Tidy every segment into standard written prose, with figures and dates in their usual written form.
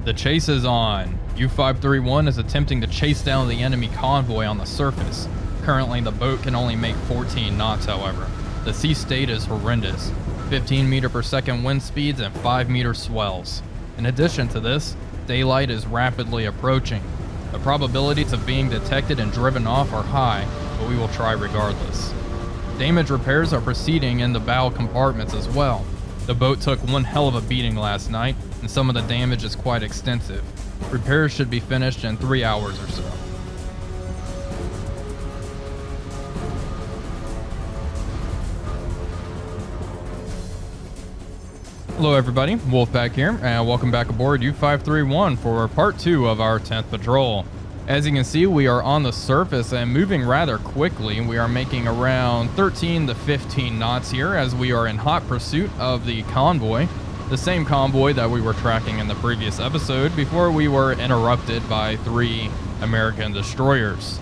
The chase is on. U-531 is attempting to chase down the enemy convoy on the surface. Currently, the boat can only make 14 knots, however. The sea state is horrendous. 15 meter per second wind speeds and 5 meter swells. In addition to this, daylight is rapidly approaching. The probabilities of being detected and driven off are high, but we will try regardless. Damage repairs are proceeding in the bow compartments as well. The boat took one hell of a beating last night, and some of the damage is quite extensive. Repairs should be finished in 3 hours or so. Hello everybody, Wolf back here, and welcome back aboard U-531 for part 2 of our 10th patrol. As you can see, we are on the surface and moving rather quickly. We are making around 13 to 15 knots here as we are in hot pursuit of the convoy, the same convoy that we were tracking in the previous episode before we were interrupted by 3 American destroyers.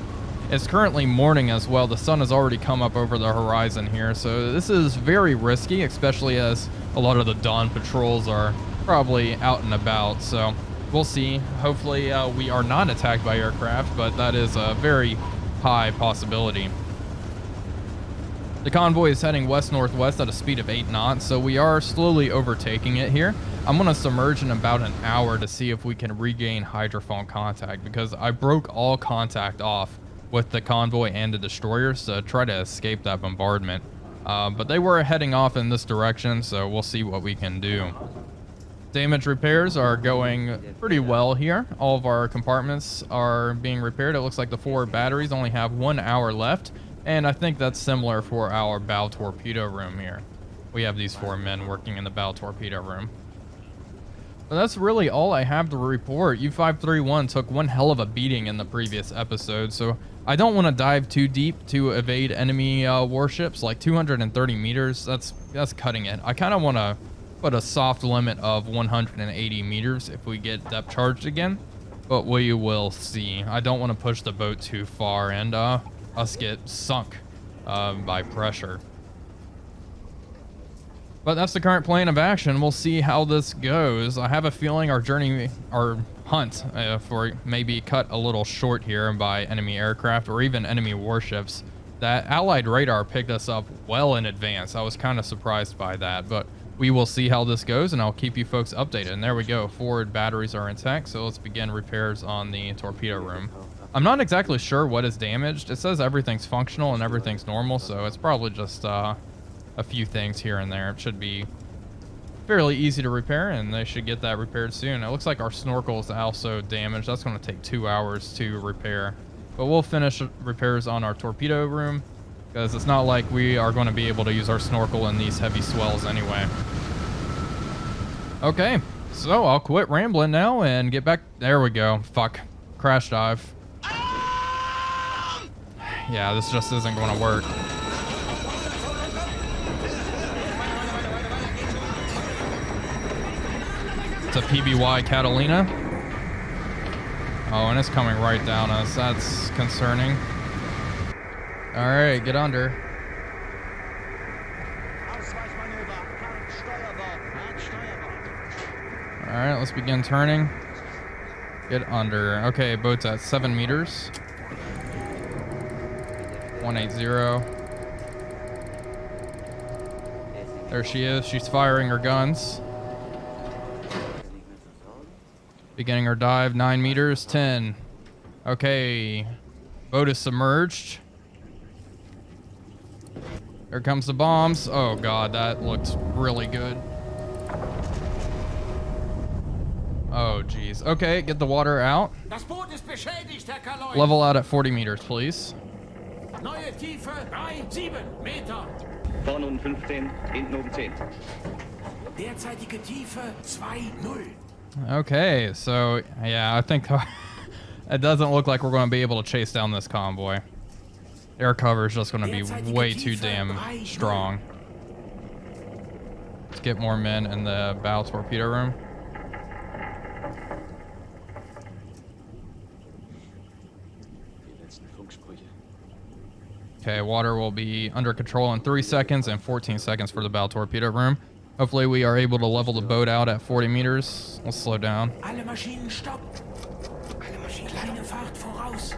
It's currently morning as well. The sun has already come up over the horizon here, so this is very risky, especially as a lot of the dawn patrols are probably out and about, so we'll see. Hopefully we are not attacked by aircraft, but that is a very high possibility. The convoy is heading west-northwest at a speed of 8 knots, so we are slowly overtaking it here. I'm going to submerge in about an hour to see if we can regain hydrophone contact, because I broke all contact off with the convoy and the destroyers to try to escape that bombardment. But they were heading off in this direction, so we'll see what we can do. Damage repairs are going pretty well here. All of our compartments are being repaired. It looks like the 4 batteries only have 1 hour left, and I think that's similar for our bow torpedo room here. We have these 4 men working in the bow torpedo room. But that's really all I have to report. U-531 took one hell of a beating in the previous episode, so I don't want to dive too deep to evade enemy warships. Like 230 meters, that's cutting it. I kind of want to put a soft limit of 180 meters if we get depth charged again, but we will see. I don't want to push the boat too far and us get sunk by pressure. But that's the current plan of action. We'll see how this goes. I have a feeling our hunt for maybe cut a little short here by enemy aircraft or even enemy warships. That Allied radar picked us up well in advance. I was kind of surprised by that, but we will see how this goes, and I'll keep you folks updated. And there we go. Forward batteries are intact, so let's begin repairs on the torpedo room. I'm not exactly sure what is damaged. It says everything's functional and everything's normal, so it's probably just a few things here and there. It should be fairly easy to repair, and they should get that repaired soon. It looks like our snorkel is also damaged. That's going to take 2 hours to repair, but we'll finish repairs on our torpedo room because it's not like we are going to be able to use our snorkel in these heavy swells anyway. Okay, so I'll quit rambling now and get back. There we go. Fuck. Crash dive. Yeah, this just isn't going to work. It's a PBY Catalina. Oh, and it's coming right down us. That's concerning. All right, get under. All right, let's begin turning. Get under. Okay, boat's at 7 meters. 180. There she is. She's firing her guns. Beginning her dive, 9 meters, 10. Okay, boat is submerged. Here comes the bombs. Oh god, that looks really good. Oh geez. Okay, get the water out. Level out at 40 meters, please. Neue Tiefe 3,7 Meter. Vorne um 15, hinten um 10. Derzeitige Tiefe 2,0. Okay, so yeah, I think it doesn't look like we're going to be able to chase down this convoy. Air cover is just going to be way too damn strong. Let's get more men in the bow torpedo room. Okay, water will be under control in 3 seconds and 14 seconds for the bow torpedo room. Hopefully we are able to level the boat out at 40 meters. Let's slow down. Alle Maschinen stopp. Alle Maschinen. Kleine Fahrt voraus.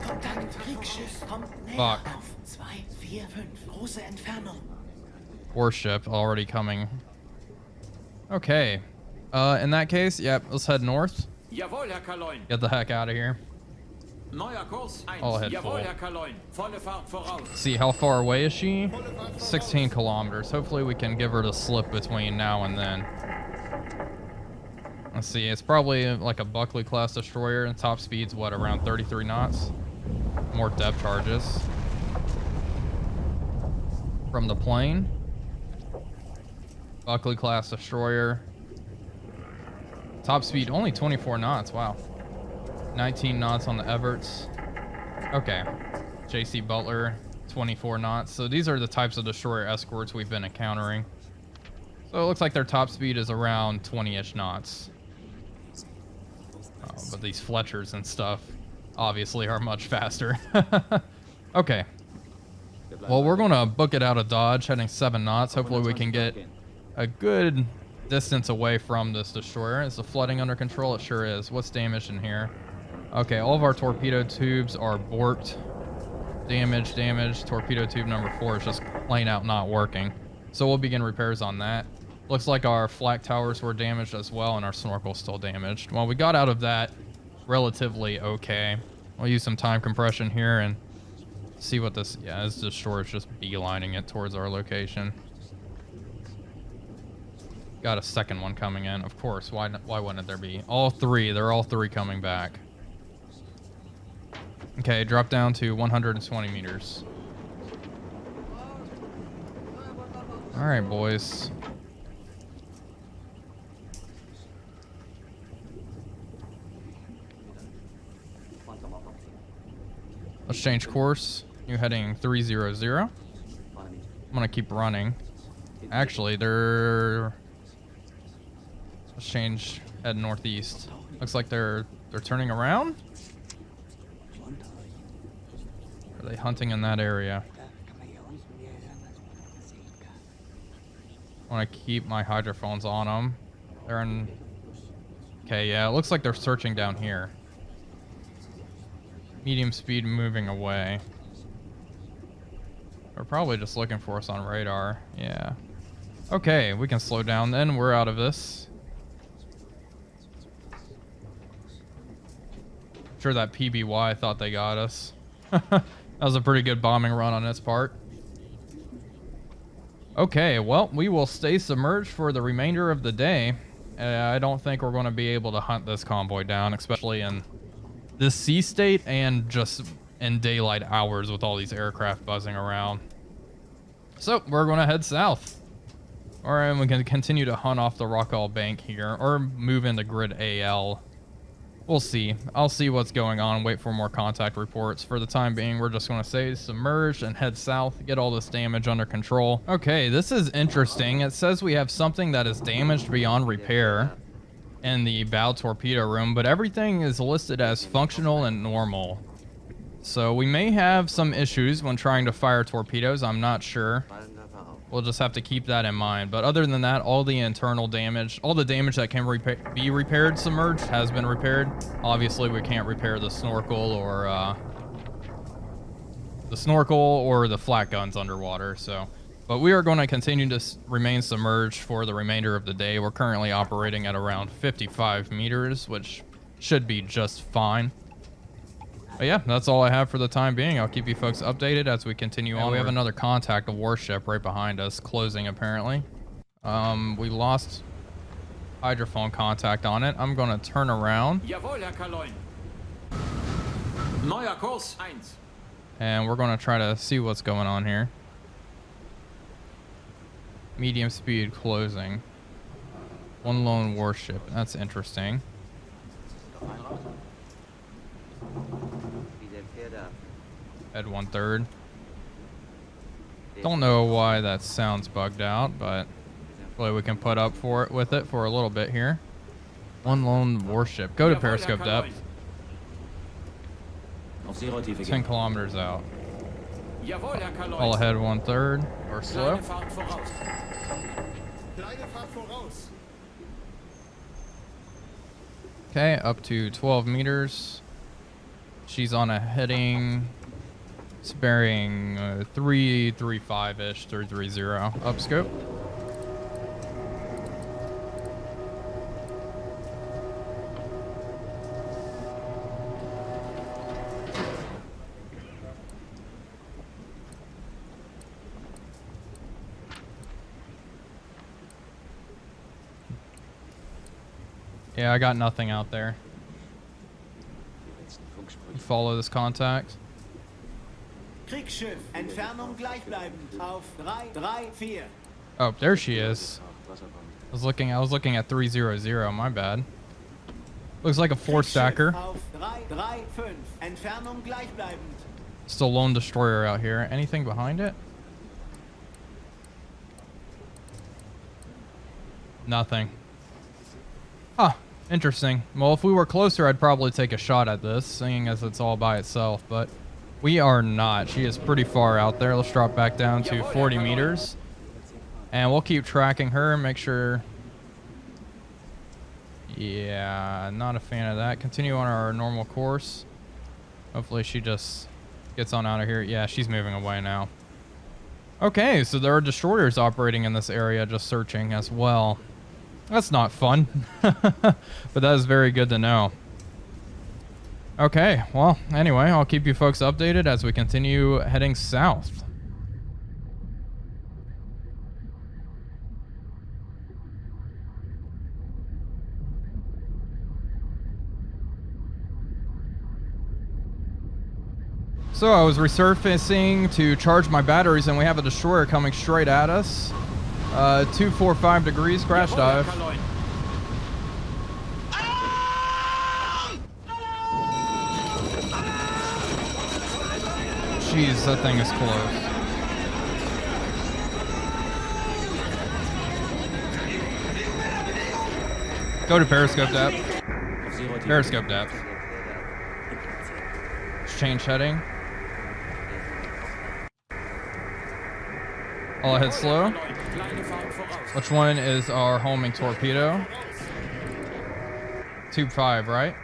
Kontakt. Kriegsschiff kommt näher. Fuck. Auf 2, 4, 5. Große Entfernung. Warship already coming. Okay. In that case, yep, let's head north. Jawohl, Herr Kaloin. Get the heck out of here. Neuer Kurs 1. I'll head full. Jawohl, Herr Kaloin. Volle Fahrt voraus. See, how far away is she? 16 kilometers. Hopefully we can give her the slip between now and then. Let's see, it's probably like a Buckley class destroyer, and top speed's what, around 33 knots? More depth charges. From the plane. Buckley class destroyer. Top speed only 24 knots, wow. 19 knots on the Everts. Okay. JC Butler, 24 knots. So these are the types of destroyer escorts we've been encountering. So it looks like their top speed is around 20-ish knots. But these Fletchers and stuff obviously are much faster. Okay. Well, we're going to book it out of Dodge, heading 7 knots. Hopefully we can get a good distance away from this destroyer. Is the flooding under control? It sure is. What's damaged in here? Okay, all of our torpedo tubes are borked. Damage. Torpedo tube number 4 is just plain out not working. So we'll begin repairs on that. Looks like our flak towers were damaged as well, and our snorkel's still damaged. Well, we got out of that relatively okay. We'll use some time compression here and see what this... Yeah, this destroyer is just beelining it towards our location. Got a second one coming in, of course. Why wouldn't there be? All three. They're all three coming back. Okay, drop down to 120 meters. All right, boys. Let's change course. New heading 300. I'm gonna keep running. Actually, let's change, head northeast. Looks like they're turning around. Are they hunting in that area? I want to keep my hydrophones on them. They're in... Okay, yeah, it looks like they're searching down here. Medium speed moving away. They're probably just looking for us on radar. Yeah. Okay, we can slow down then. We're out of this. I'm sure that PBY thought they got us. That was a pretty good bombing run on its part. Okay, well, we will stay submerged for the remainder of the day. I don't think we're going to be able to hunt this convoy down, especially in this sea state and just in daylight hours with all these aircraft buzzing around. So, we're going to head south. Alright, we can continue to hunt off the Rockall Bank here, or move into grid AL. We'll see. I'll see what's going on, wait for more contact reports. For the time being, we're just going to stay submerged and head south, get all this damage under control. Okay, this is interesting. It says we have something that is damaged beyond repair in the bow torpedo room, but everything is listed as functional and normal. So we may have some issues when trying to fire torpedoes, I'm not sure. We'll just have to keep that in mind. But other than that, all the internal damage, all the damage that can be repaired submerged has been repaired. Obviously, we can't repair the snorkel or the flat guns underwater. So, but we are going to continue to remain submerged for the remainder of the day. We're currently operating at around 55 meters, which should be just fine. But yeah, that's all I have for the time being. I'll keep you folks updated as we continue on. We have another contact, a warship right behind us, closing apparently. We lost hydrophone contact on it. I'm going to turn around. Jawohl, Herr Kaloin. Neuer Kurs 1. And we're going to try to see what's going on here. Medium speed closing. One lone warship. That's interesting. Head 1/3. Don't know why that sounds bugged out, but hopefully we can put up with it for a little bit here. One lone warship. Go to periscope depth. 10 kilometers out. All ahead 1/3 or slow. Okay, up to 12 meters. She's on a heading. It's bearing 335-ish, 330. Up scope. Yeah, I got nothing out there. Follow this contact. Kriegsschiff, Entfernung gleichbleibend auf 334. Oh, there she is. I was looking at 300, my bad. Looks like a 4-stacker. Auf 335, Entfernung gleichbleibend. Still lone destroyer out here. Anything behind it? Nothing. Huh. Interesting. Well, if we were closer, I'd probably take a shot at this, seeing as it's all by itself, but we are not. She is pretty far out there. Let's drop back down to 40 meters, and we'll keep tracking her and make sure... Yeah, not a fan of that. Continue on our normal course. Hopefully she just gets on out of here. Yeah, she's moving away now. Okay, so there are destroyers operating in this area, just searching as well. That's not fun, but that is very good to know. Okay, well, anyway, I'll keep you folks updated as we continue heading south. So I was resurfacing to charge my batteries, and we have a destroyer coming straight at us. 245 degrees, crash dive. Jeez, that thing is close. Go to periscope depth. Periscope depth. Let's change heading. All ahead slow. Which one is our homing torpedo? Tube 5, right?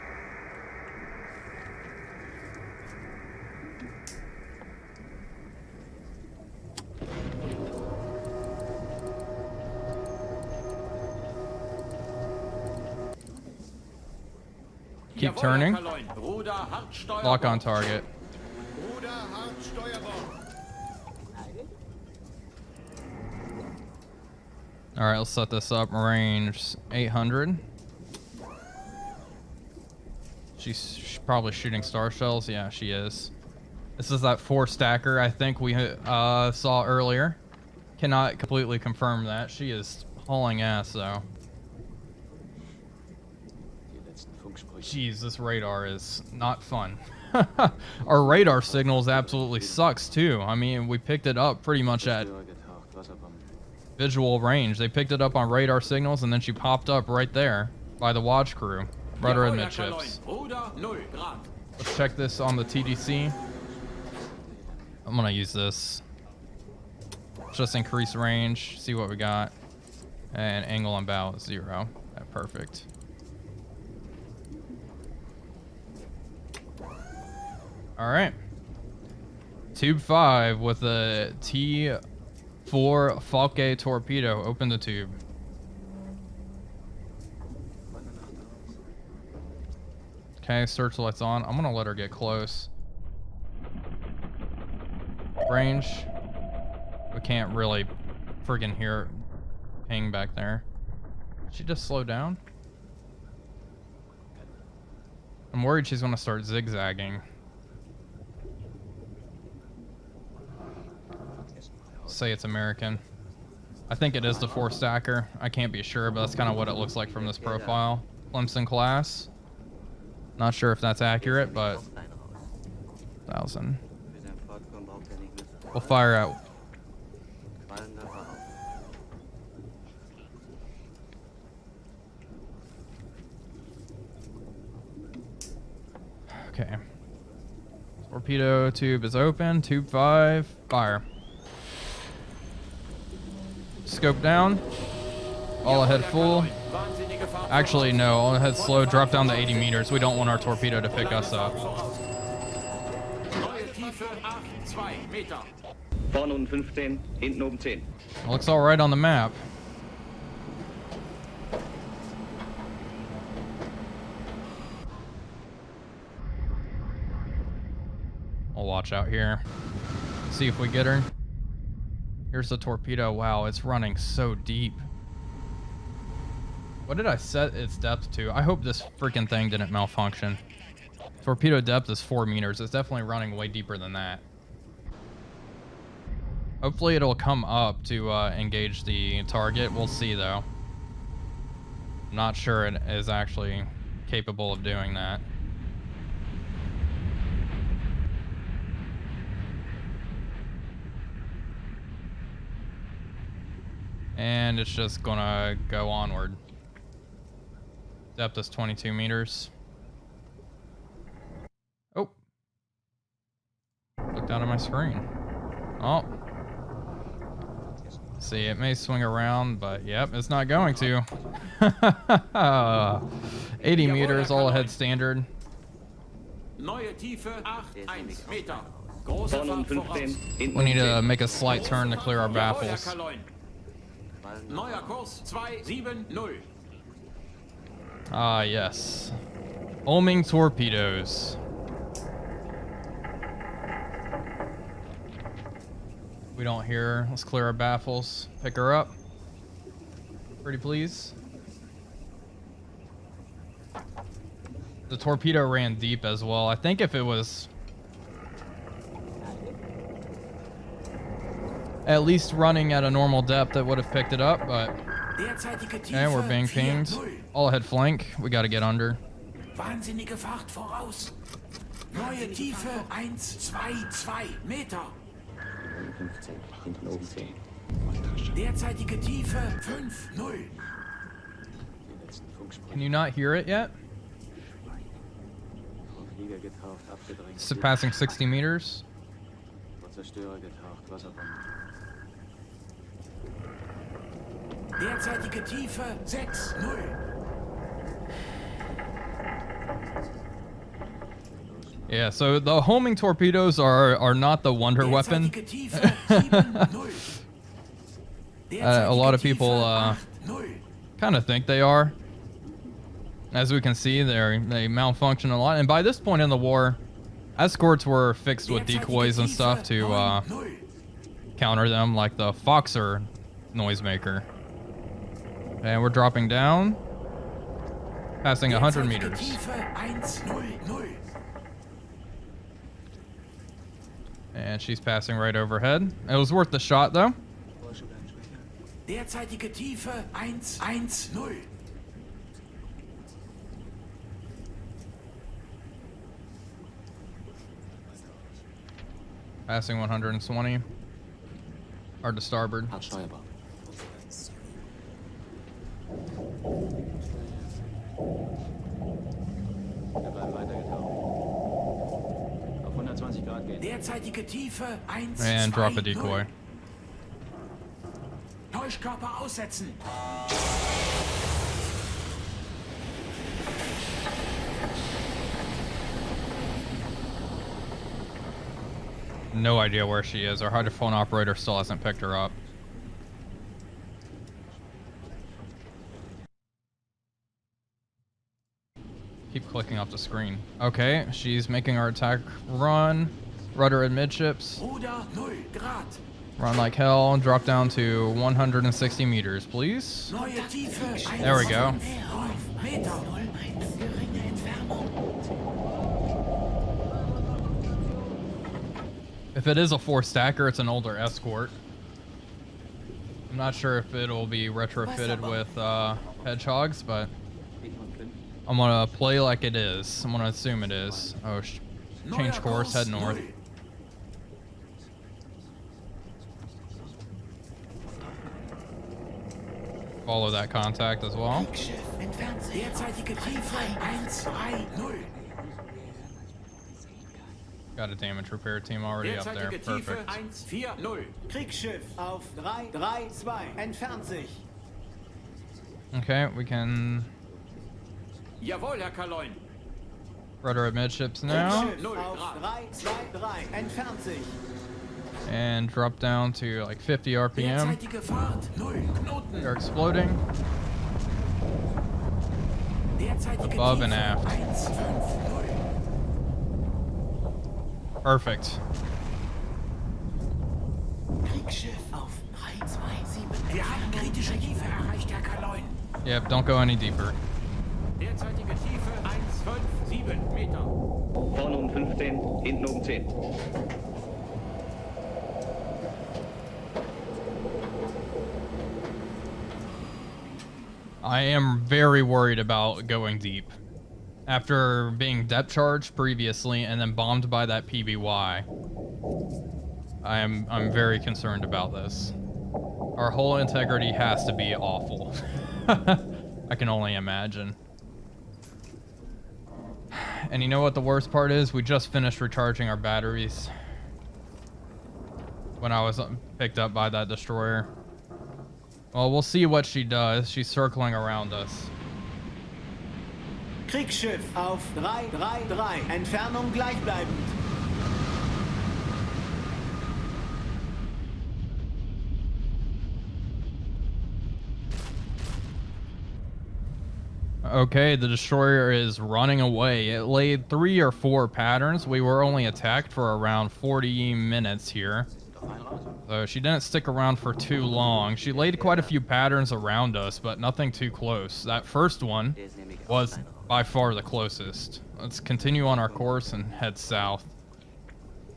Keep turning. Lock on target. All right, let's set this up. Range 800. She's probably shooting star shells. Yeah, she is. This is that 4-stacker I think we saw earlier. Cannot completely confirm that. She is hauling ass though. Jeez, this radar is not fun. Our radar signals absolutely sucks too. I mean, we picked it up pretty much at visual range. They picked it up on radar signals, and then she popped up right there by the watch crew. Rudder amidships. Let's check this on the TDC. I'm gonna use this. Just increase range, see what we got. And angle on bow is 0. Perfect. Alright. Tube 5 with a T4 Falke torpedo. Open the tube. Okay, searchlight's on. I'm gonna let her get close. Range. We can't really friggin' hear ping back there. Did she just slow down? I'm worried she's gonna start zigzagging. Say it's American. I think it is the 4-stacker. I can't be sure, but that's kind of what it looks like from this profile. Thomsen class. Not sure if that's accurate, but 1,000. We'll fire out. Okay. Torpedo tube is open. Tube 5. Fire. Scope down. All ahead full. Actually, no. All ahead slow. Drop down to 80 meters. We don't want our torpedo to pick us up. Vorne unten 15, hinten oben 10. Looks all right on the map. We'll watch out here. See if we get her. Here's the torpedo. Wow, it's running so deep. What did I set its depth to? I hope this freaking thing didn't malfunction. Torpedo depth is 4 meters. It's definitely running way deeper than that. Hopefully it'll come up to engage the target. We'll see though. I'm not sure it is actually capable of doing that. And it's just gonna go onward. Depth is 22 meters. Oh. Look down at my screen. Oh. See, it may swing around, but yep, it's not going to. 80 meters, all ahead standard. Vorne unten 15, We need to make a slight turn to clear our baffles. Ah, yes. Homing torpedoes. We don't hear her. Let's clear our baffles. Pick her up. Pretty please. The torpedo ran deep as well. I think if it was at least running at a normal depth, it would have picked it up, but okay, we're being pinged. All ahead flank. We got to get under. Wahnsinnige Fahrt voraus. Neue Tiefe 1,2,2 Meter. 15, hinten oben 10. Derzeitige Tiefe 5,0. Can you not hear it yet? Is it passing 60 meters? Derzeitige Tiefe 6,0. Yeah, so the homing torpedoes are not the wonder weapon. A lot of people kind of think they are. As we can see, they malfunction a lot. And by this point in the war, escorts were fixed with decoys and stuff to counter them, like the Foxer noisemaker. And we're dropping down, passing 100 meters. And she's passing right overhead. It was worth the shot, though. Derzeitige Tiefe 1,1,0. Passing 120. Hard to starboard. Derzeitige Tiefe 1,2,0. And drop a decoy. Täuschkörper aussetzen. No idea where she is. Our hydrophone operator still hasn't picked her up. Keep clicking off the screen. Okay, she's making our attack run. Rudder and midships. Ruder 0 Grad. Run like hell. Drop down to 160 meters, please. Neue Tiefe. There we go. 5 Meter. Geringe Entfernung. If it is a 4-stacker, it's an older escort. I'm not sure if it'll be retrofitted with hedgehogs, but I'm gonna play like it is. I'm gonna assume it is. Oh, change course, head north. Follow that contact as well. Derzeitige Tiefe 1,2,0. Got a damage repair team already up there. Perfect. 1,4,0. Kriegsschiff auf 332. Entfernt sich. Okay, we can Jawohl, Herr Kaloin. rudder amidships now. Kriegsschiff auf 323 entfernt sich. And drop down to like 50 RPM. Derzeitige Fahrt 0 Knoten. They're exploding. Derzeitige Above and Tiefe aft. 150. Perfect. Kriegsschiff auf 327. Wir haben kritische Tiefe erreicht, Herr Kaloin. Yep, don't go any deeper. Derzeitige Tiefe 157 Meter. Vorne um 15, hinten um 10. I am very worried about going deep. After being depth charged previously and then bombed by that PBY, I'm very concerned about this. Our hull integrity has to be awful. I can only imagine. And you know what the worst part is? We just finished recharging our batteries when I was picked up by that destroyer. Well, we'll see what she does. She's circling around us. Kriegsschiff auf 333. Entfernung gleichbleibend. Okay, the destroyer is running away. It laid 3 or 4 patterns. We were only attacked for around 40 minutes here. So she didn't stick around for too long. She laid quite a few patterns around us, but nothing too close. That first one was by far the closest. Let's continue on our course and head south.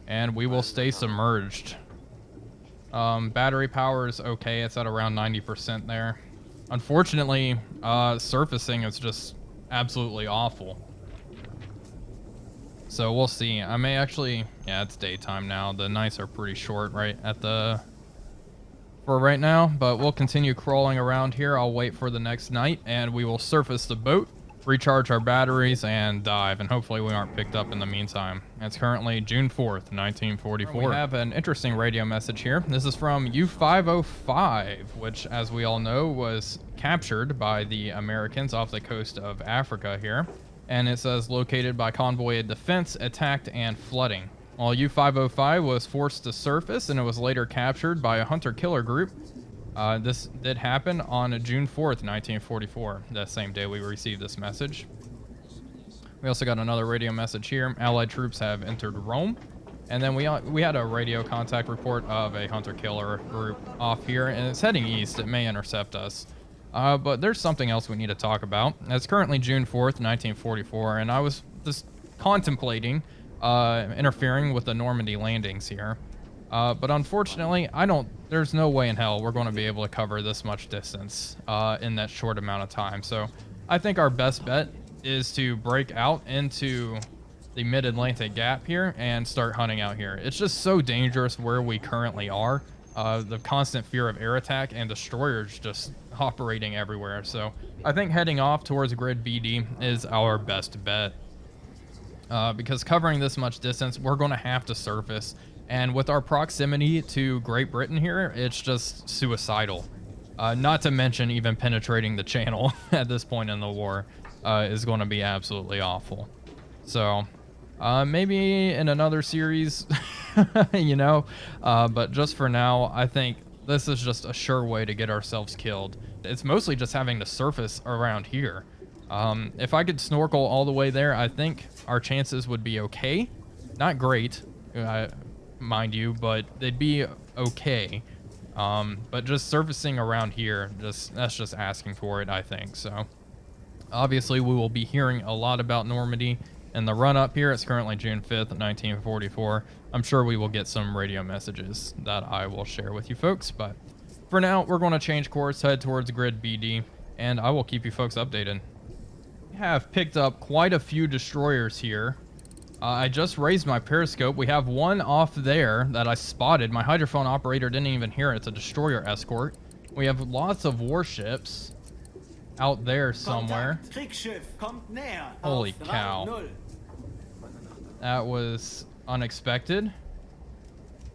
And we will stay submerged. Battery power is okay. It's at around 90% there. Unfortunately, surfacing is just absolutely awful. So we'll see. I may actually, yeah, it's daytime now. The nights are pretty short for right now, but we'll continue crawling around here. I'll wait for the next night and we will surface the boat, recharge our batteries and dive, and hopefully we aren't picked up in the meantime. It's currently June 4th, 1944. We have an interesting radio message here. This is from U-505, which, as we all know, was captured by the Americans off the coast of Africa here. And it says located by convoy of defense, attacked, and flooding. While U-505 was forced to surface and it was later captured by a hunter-killer group. This did happen on June 4th, 1944, the same day we received this message. We also got another radio message here. Allied troops have entered Rome. And then we had a radio contact report of a hunter-killer group off here, and it's heading east. It may intercept us. But there's something else we need to talk about. It's currently June 4th, 1944, and I was just contemplating interfering with the Normandy landings here. But unfortunately, there's no way in hell we're going to be able to cover this much distance in that short amount of time. So I think our best bet is to break out into the mid-Atlantic gap here and start hunting out here. It's just so dangerous where we currently are. The constant fear of air attack and destroyers just operating everywhere. So I think heading off towards grid BD is our best bet. Because covering this much distance, we're going to have to surface. And with our proximity to Great Britain here, it's just suicidal. Not to mention even penetrating the channel at this point in the war is going to be absolutely awful. So maybe in another series, you know, but just for now, I think this is just a sure way to get ourselves killed. It's mostly just having to surface around here. If I could snorkel all the way there, I think our chances would be okay. Not great, mind you, but they'd be okay. But just surfacing around here, that's just asking for it, I think. So obviously we will be hearing a lot about Normandy in the run up here. It's currently June 5th, 1944. I'm sure we will get some radio messages that I will share with you folks, but for now we're going to change course, head towards grid BD, and I will keep you folks updated. We have picked up quite a few destroyers here. I just raised my periscope. We have one off there that I spotted. My hydrophone operator didn't even hear it. It's a destroyer escort. We have lots of warships out there somewhere. Holy cow. That was unexpected.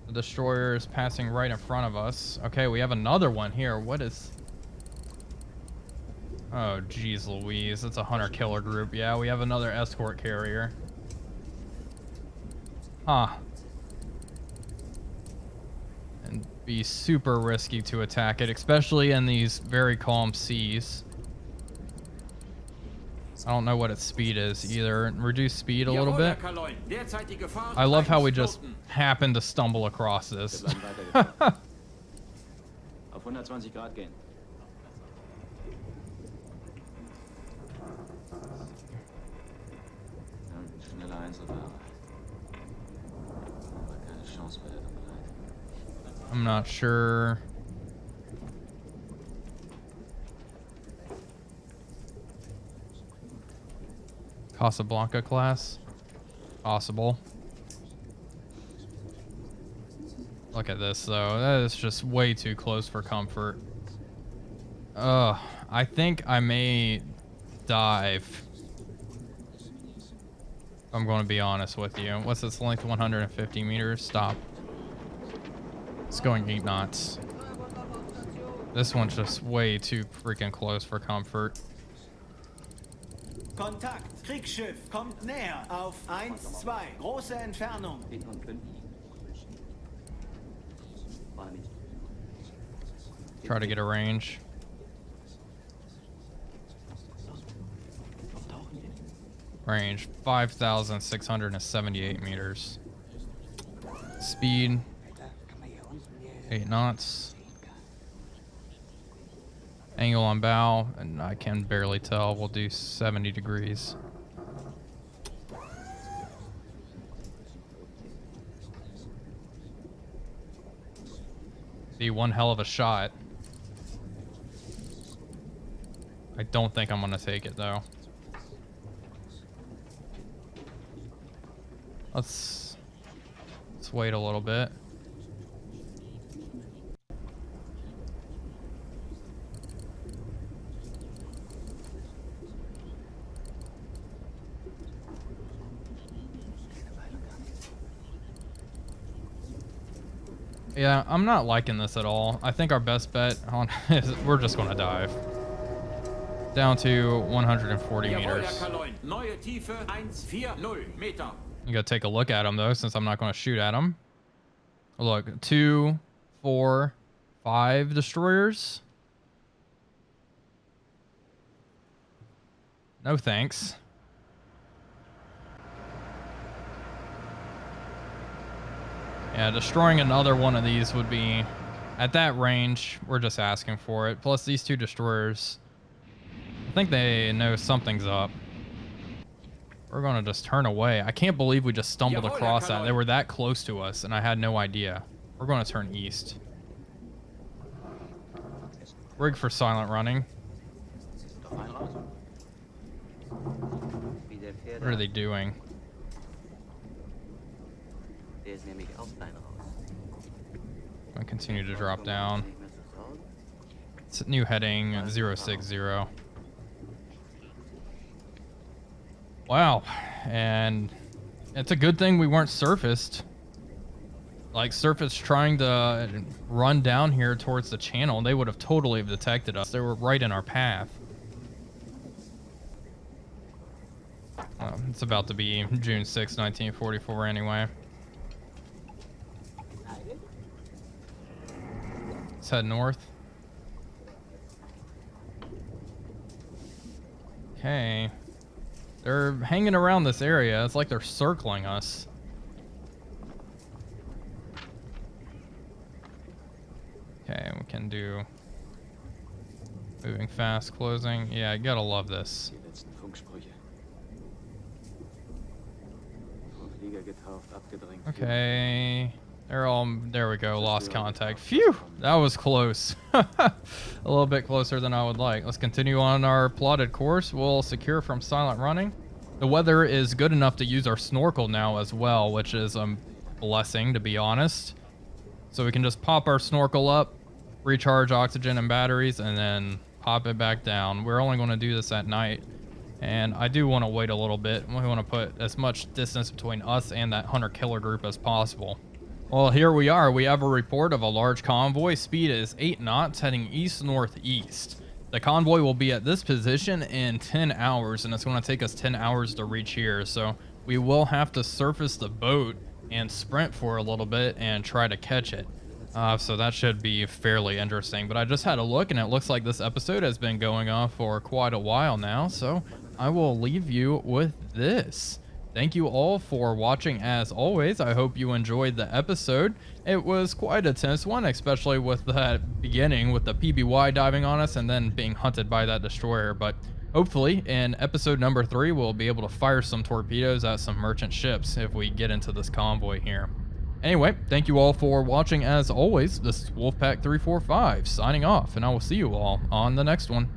The destroyer is passing right in front of us. Okay, we have another one here. What is... Oh, geez Louise. It's a hunter-killer group. Yeah, we have another escort carrier. Huh. And be super risky to attack it, especially in these very calm seas. I don't know what its speed is either. Reduce speed a little bit. I love how we just happen to stumble across this. Auf 120 Grad gehen. Schneller Einzelfahrer. Aber keine Chance bei der Dunkelheit. I'm not sure. Casablanca class? Possible. Look at this though. That is just way too close for comfort. I think I may dive. I'm going to be honest with you. What's its length? 150 meters. Stop. It's going 8 knots. This one's just way too freaking close for comfort. Kontakt, Kriegsschiff, kommt näher. Auf 1-2, große Entfernung. Try to get a range. Range 5,678 meters. Speed 8 knots. Angle on bow, and I can barely tell. We'll do 70 degrees. Be one hell of a shot. I don't think I'm gonna take it though. Let's wait a little bit. Yeah, I'm not liking this at all. I think our best bet on is we're just going to dive. Down to 140 meters. You gotta take a look at them though, since I'm not going to shoot at them. Look, 2, 4, 5 destroyers. No thanks. Yeah, destroying another one of these would be, at that range, we're just asking for it. Plus these 2 destroyers, I think they know something's up. We're gonna just turn away. I can't believe we just stumbled across that. They were that close to us and I had no idea. We're gonna turn east. Rig for silent running. What are they doing? I continue to drop down. It's new heading 060. Wow, and it's a good thing we weren't surfaced. Like surface trying to run down here towards the channel, they would have totally detected us. They were right in our path. It's about to be June 6, 1944 anyway. Let's head north. Okay. They're hanging around this area. It's like they're circling us. Okay, we can do moving fast, closing. Yeah, you gotta love this. Okay. They're all, there we go, lost contact. Phew, that was close. A little bit closer than I would like. Let's continue on our plotted course. We'll secure from silent running. The weather is good enough to use our snorkel now as well, which is a blessing, to be honest. So we can just pop our snorkel up, recharge oxygen and batteries, and then pop it back down. We're only going to do this at night. And I do want to wait a little bit. We want to put as much distance between us and that hunter-killer group as possible. Well, here we are. We have a report of a large convoy. Speed is 8 knots, heading east-northeast. The convoy will be at this position in 10 hours, and it's going to take us 10 hours to reach here. So we will have to surface the boat and sprint for a little bit and try to catch it. So that should be fairly interesting. But I just had a look, and it looks like this episode has been going on for quite a while now. So I will leave you with this. Thank you all for watching as always. I hope you enjoyed the episode. It was quite a tense one, especially with that beginning with the PBY diving on us and then being hunted by that destroyer. But hopefully in episode number 3, we'll be able to fire some torpedoes at some merchant ships if we get into this convoy here. Anyway, thank you all for watching as always. This is Wolfpack 345 signing off, and I will see you all on the next one.